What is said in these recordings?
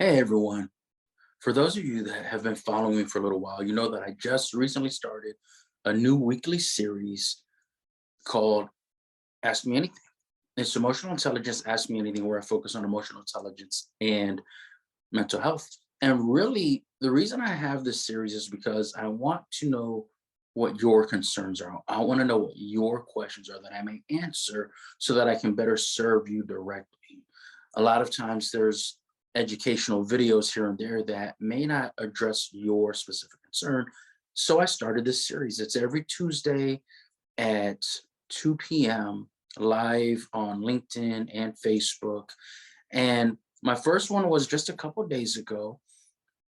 Hey everyone. For those of you that have been following me for a little while, you know that I just recently started a new weekly series called Ask Me Anything. It's Emotional Intelligence, Ask Me Anything, where I focus on emotional intelligence and mental health. And really, the reason I have this series is because I want to know what your concerns are. I want to know what your questions are that I may answer so that I can better serve you directly. A lot of times there's educational videos here and there that may not address your specific concern. So I started this series. It's every Tuesday at 2 p.m. live on LinkedIn and Facebook. And my first one was just a couple days ago.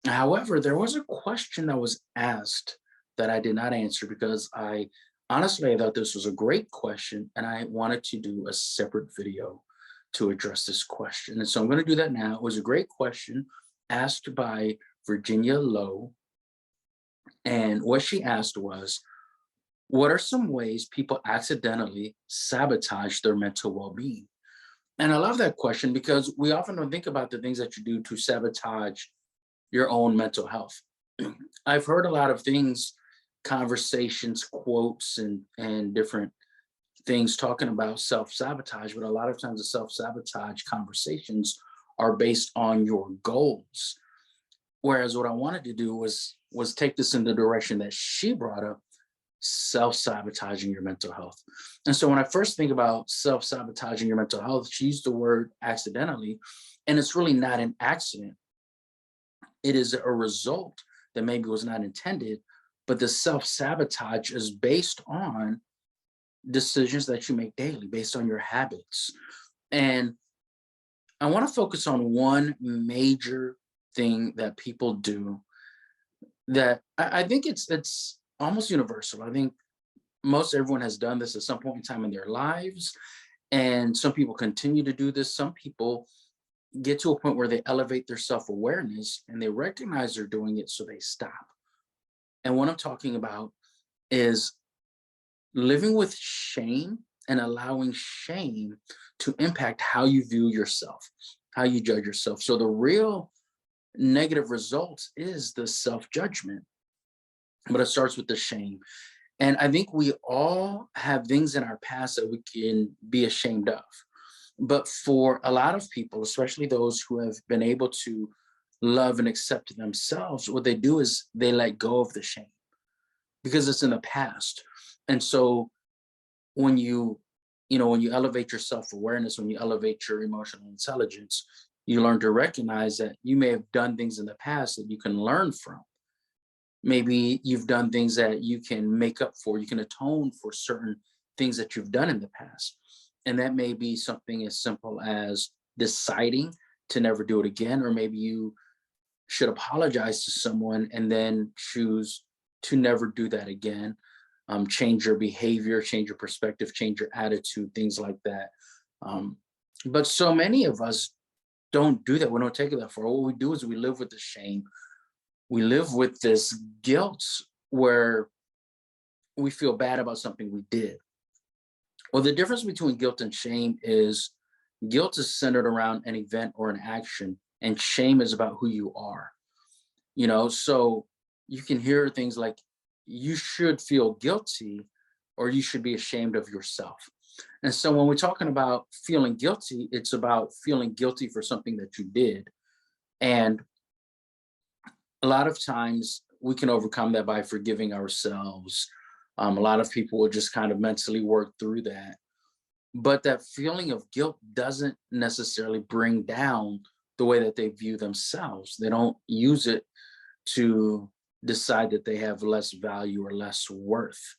However, there was a question that was asked that I did not answer because I thought this was a great question and I wanted to do a separate video to address this question. And so I'm going to do that now. It was a great question asked by Virginia Lowe. And what she asked was, what are some ways people accidentally sabotage their mental well-being? And I love that question because we often don't think about the things that you do to sabotage your own mental health. I've heard a lot of things, conversations, quotes, and different things talking about self-sabotage, but a lot of times the self-sabotage conversations are based on your goals. Whereas what I wanted to do was take this in the direction that she brought up, self-sabotaging your mental health. And so when I first think about self-sabotaging your mental health, she used the word accidentally, and it's really not an accident. It is a result that maybe was not intended, but the self-sabotage is based on decisions that you make daily, based on your habits. And I want to focus on one major thing that people do that I think it's almost universal. I think most everyone has done this at some point in time in their lives, and some people continue to do this. Some people get to a point where they elevate their self-awareness and they recognize they're doing it, so they stop. And what I'm talking about is living with shame and allowing shame to impact how you view yourself, how you judge yourself. So the real negative result is the self-judgment, but it starts with the shame. And I think we all have things in our past that we can be ashamed of. But for a lot of people, especially those who have been able to love and accept themselves, what they do is they let go of the shame because it's in the past. And so when when you elevate your self-awareness, when you elevate your emotional intelligence, you learn to recognize that you may have done things in the past that you can learn from. Maybe you've done things that you can make up for, you can atone for certain things that you've done in the past. And that may be something as simple as deciding to never do it again, or maybe you should apologize to someone and then choose to never do that again. Change your behavior, change your perspective, change your attitude, things like that. Um, but so many of us don't do that. We don't take it that far. What we do is we live with the shame. We live with this guilt where we feel bad about something we did. Well, the difference between guilt and shame is guilt is centered around an event or an action, and shame is about who you are. So you can hear things like, you should feel guilty or you should be ashamed of yourself. And so when we're talking about feeling guilty, it's about feeling guilty for something that you did. And a lot of times we can overcome that by forgiving ourselves. A lot of people will just kind of mentally work through that. But that feeling of guilt doesn't necessarily bring down the way that they view themselves. They don't use it to decide that they have less value or less worth.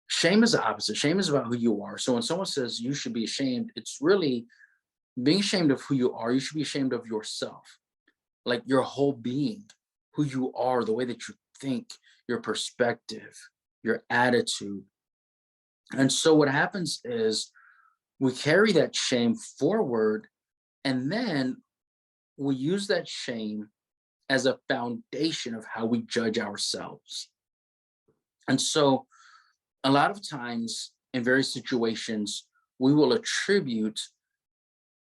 Shame is the opposite. Shame is about who you are. So when someone says you should be ashamed, it's really being ashamed of who you are. You should be ashamed of yourself, like your whole being, who you are, the way that you think, your perspective, your attitude. And so what happens is we carry that shame forward, and then we use that shame as a foundation of how we judge ourselves. And so a lot of times in various situations, we will attribute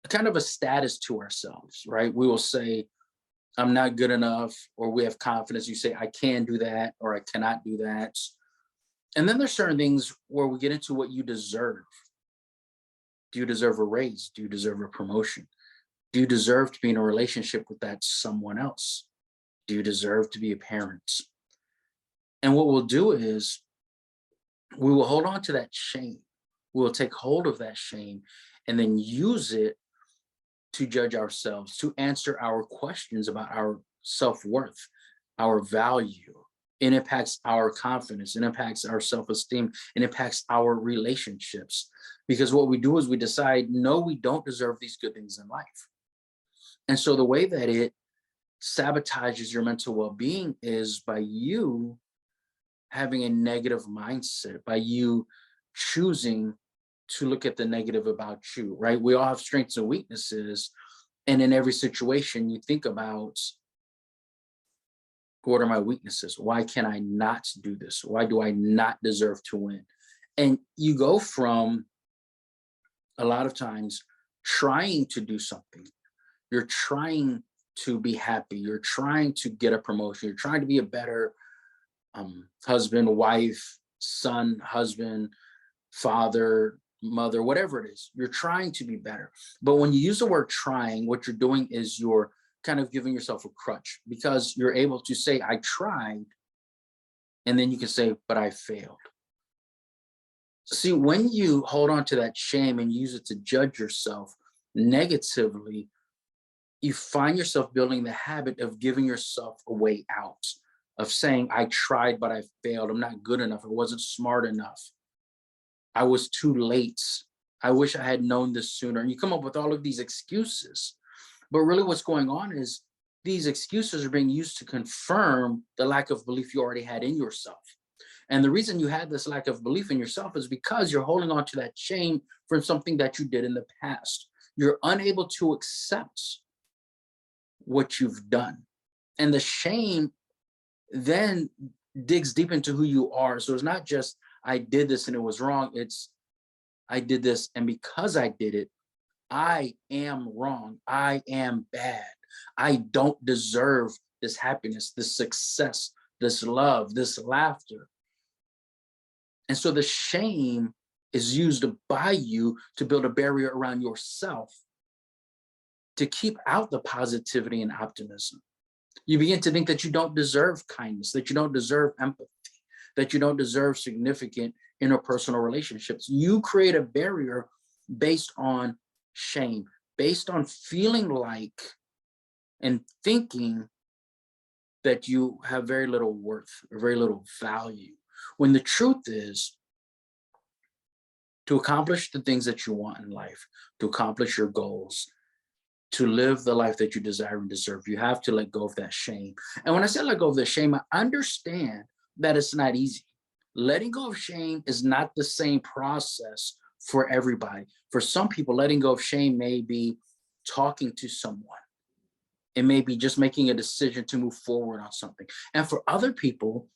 kind of a status to ourselves, right? We will say, I'm not good enough, or we have confidence. You say, I can do that, or I cannot do that. And then there's certain things where we get into what you deserve. Do you deserve a raise? Do you deserve a promotion? Do you deserve to be in a relationship with that someone else? Do you deserve to be a parent? And what we'll do is we will hold on to that shame. We'll take hold of that shame and then use it to judge ourselves, to answer our questions about our self-worth, our value. It impacts our confidence, it impacts our self-esteem, it impacts our relationships. Because what we do is we decide, no, we don't deserve these good things in life. And so the way that it sabotages your mental well-being is by you having a negative mindset, by you choosing to look at the negative about you, right? We all have strengths and weaknesses. And in every situation, you think about, what are my weaknesses? Why can I not do this? Why do I not deserve to win? And you go from a lot of times trying to do something. You're trying to be happy. You're trying to get a promotion. You're trying to be a better husband, wife, son, husband, father, mother, whatever it is. You're trying to be better. But when you use the word trying, what you're doing is you're kind of giving yourself a crutch, because you're able to say, I tried, and then you can say, but I failed. See, when you hold on to that shame and use it to judge yourself negatively, you find yourself building the habit of giving yourself a way out, of saying, I tried, but I failed. I'm not good enough. I wasn't smart enough. I was too late. I wish I had known this sooner. And you come up with all of these excuses. But really what's going on is these excuses are being used to confirm the lack of belief you already had in yourself. And the reason you had this lack of belief in yourself is because you're holding on to that shame from something that you did in the past. You're unable to accept what you've done. And the shame then digs deep into who you are. So it's not just, I did this and it was wrong. It's, I did this, and because I did it, I am wrong. I am bad. I don't deserve this happiness, this success, this love, this laughter. And so the shame is used by you to build a barrier around yourself to keep out the positivity and optimism. You begin to think that you don't deserve kindness, that you don't deserve empathy, that you don't deserve significant interpersonal relationships. You create a barrier based on shame, based on feeling like and thinking that you have very little worth or very little value. When the truth is, to accomplish the things that you want in life, to accomplish your goals, to live the life that you desire and deserve, you have to let go of that shame. And when I say let go of the shame, I understand that it's not easy. Letting go of shame is not the same process for everybody. For some people, letting go of shame may be talking to someone. It may be just making a decision to move forward on something. And for other people,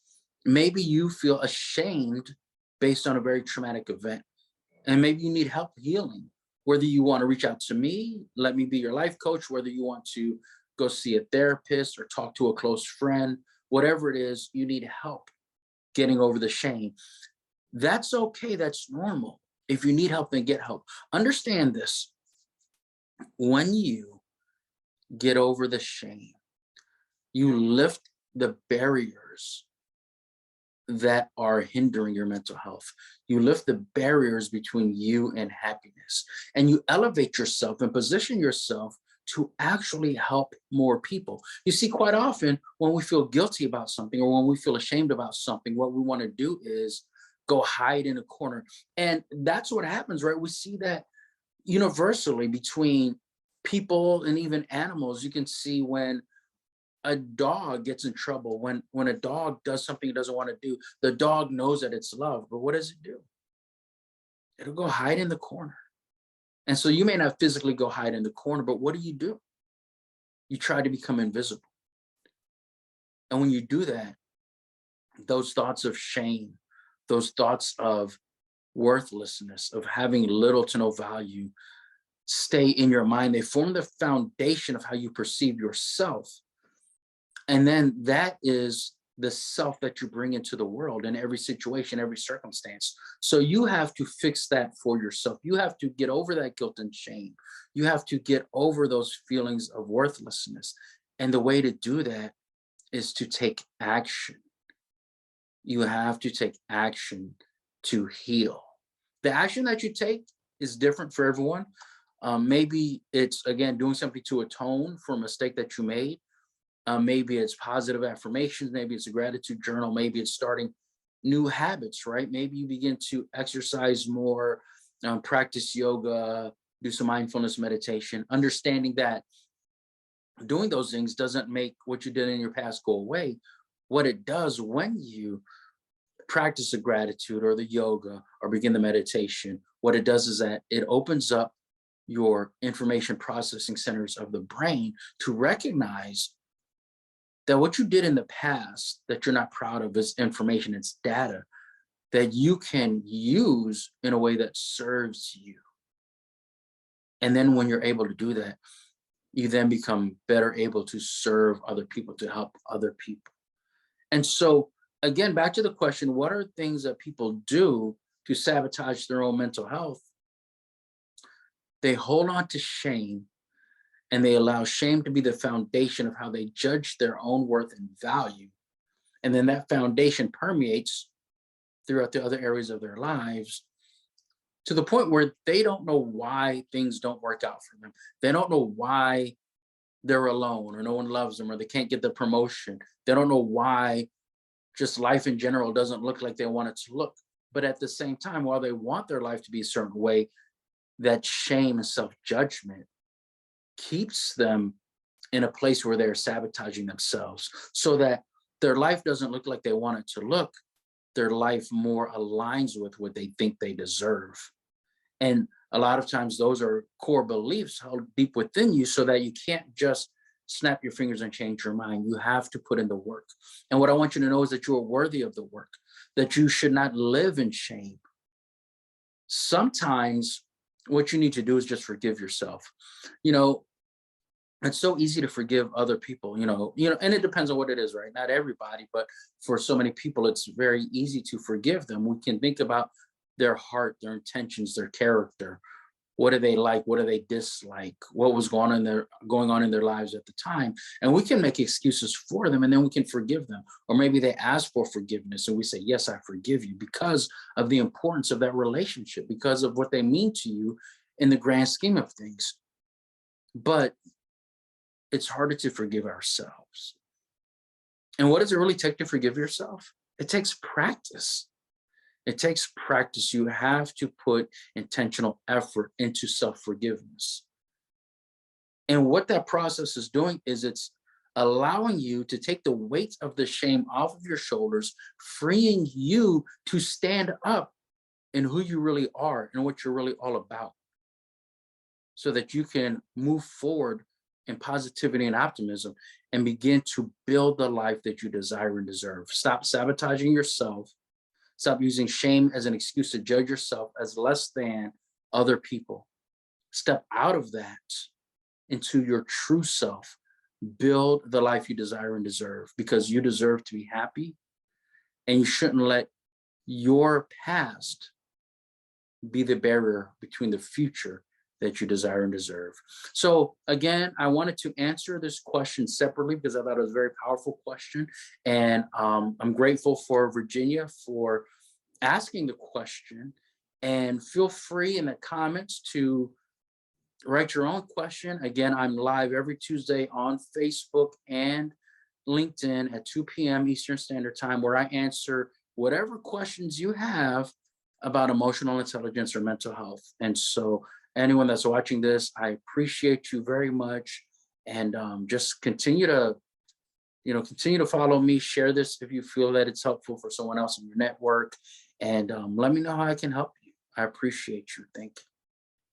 maybe you feel ashamed based on a very traumatic event. And maybe you need help healing. Whether you want to reach out to me, let me be your life coach, whether you want to go see a therapist or talk to a close friend, whatever it is, you need help getting over the shame. That's okay. That's normal. If you need help, then get help. Understand this. When you get over the shame, you lift the barriers that are hindering your mental health. You lift the barriers between you and happiness, and you elevate yourself and position yourself to actually help more people. You see, quite often when we feel guilty about something or when we feel ashamed about something, what we want to do is go hide in a corner. And that's what happens, right? We see that universally between people and even animals. You can see when a dog gets in trouble, when a dog does something it doesn't want to do, the dog knows that it's loved, but what does it do? It'll go hide in the corner. And so you may not physically go hide in the corner, but what do? You try to become invisible. And when you do that, those thoughts of shame, those thoughts of worthlessness, of having little to no value, stay in your mind. They form the foundation of how you perceive yourself. And then that is the self that you bring into the world in every situation, every circumstance. So you have to fix that for yourself. You have to get over that guilt and shame. You have to get over those feelings of worthlessness. And the way to do that is to take action. You have to take action to heal. The action that you take is different for everyone. Maybe it's, again, doing something to atone for a mistake that you made. Maybe it's positive affirmations. Maybe it's a gratitude journal. Maybe it's starting new habits, right? Maybe you begin to exercise more, practice yoga, do some mindfulness meditation, understanding that doing those things doesn't make what you did in your past go away. What it does when you practice the gratitude or the yoga or begin the meditation, what it does is that it opens up your information processing centers of the brain to recognize that what you did in the past that you're not proud of is information, it's data that you can use in a way that serves you. And then when you're able to do that, you then become better able to serve other people, to help other people. And so, again, back to the question, what are things that people do to sabotage their own mental health? They hold on to shame, and they allow shame to be the foundation of how they judge their own worth and value. And then that foundation permeates throughout the other areas of their lives to the point where they don't know why things don't work out for them. They don't know why they're alone or no one loves them or they can't get the promotion. They don't know why just life in general doesn't look like they want it to look. But at the same time, while they want their life to be a certain way, that shame and self-judgment keeps them in a place where they're sabotaging themselves so that their life doesn't look like they want it to look. Their life more aligns with what they think they deserve. And a lot of times those are core beliefs held deep within you so that you can't just snap your fingers and change your mind. You have to put in the work. And what I want you to know is that you are worthy of the work, that you should not live in shame. Sometimes what you need to do is just forgive yourself. You know, it's so easy to forgive other people, and it depends on what it is, right? Not everybody, but for so many people, it's very easy to forgive them. We can think about their heart, their intentions, their character. What do they like? What do they dislike? What was going on in their lives at the time? And we can make excuses for them and then we can forgive them. Or maybe they ask for forgiveness and we say, yes, I forgive you because of the importance of that relationship, because of what they mean to you in the grand scheme of things. But it's harder to forgive ourselves. And what does it really take to forgive yourself? It takes practice. It takes practice. You have to put intentional effort into self-forgiveness. And what that process is doing is it's allowing you to take the weight of the shame off of your shoulders, freeing you to stand up in who you really are and what you're really all about, so that you can move forward in positivity and optimism and begin to build the life that you desire and deserve. Stop sabotaging yourself. Stop using shame as an excuse to judge yourself as less than other people. Step out of that into your true self. Build the life you desire and deserve, because you deserve to be happy, and you shouldn't let your past be the barrier between the future that you desire and deserve. So again, I wanted to answer this question separately because I thought it was a very powerful question. And I'm grateful for Virginia for asking the question. And feel free in the comments to write your own question. Again, I'm live every Tuesday on Facebook and LinkedIn at 2 p.m. Eastern Standard Time, where I answer whatever questions you have about emotional intelligence or mental health. And so anyone that's watching this, I appreciate you very much. And just continue to follow me, share this if you feel that it's helpful for someone else in your network. And let me know how I can help you. I appreciate you. Thank you.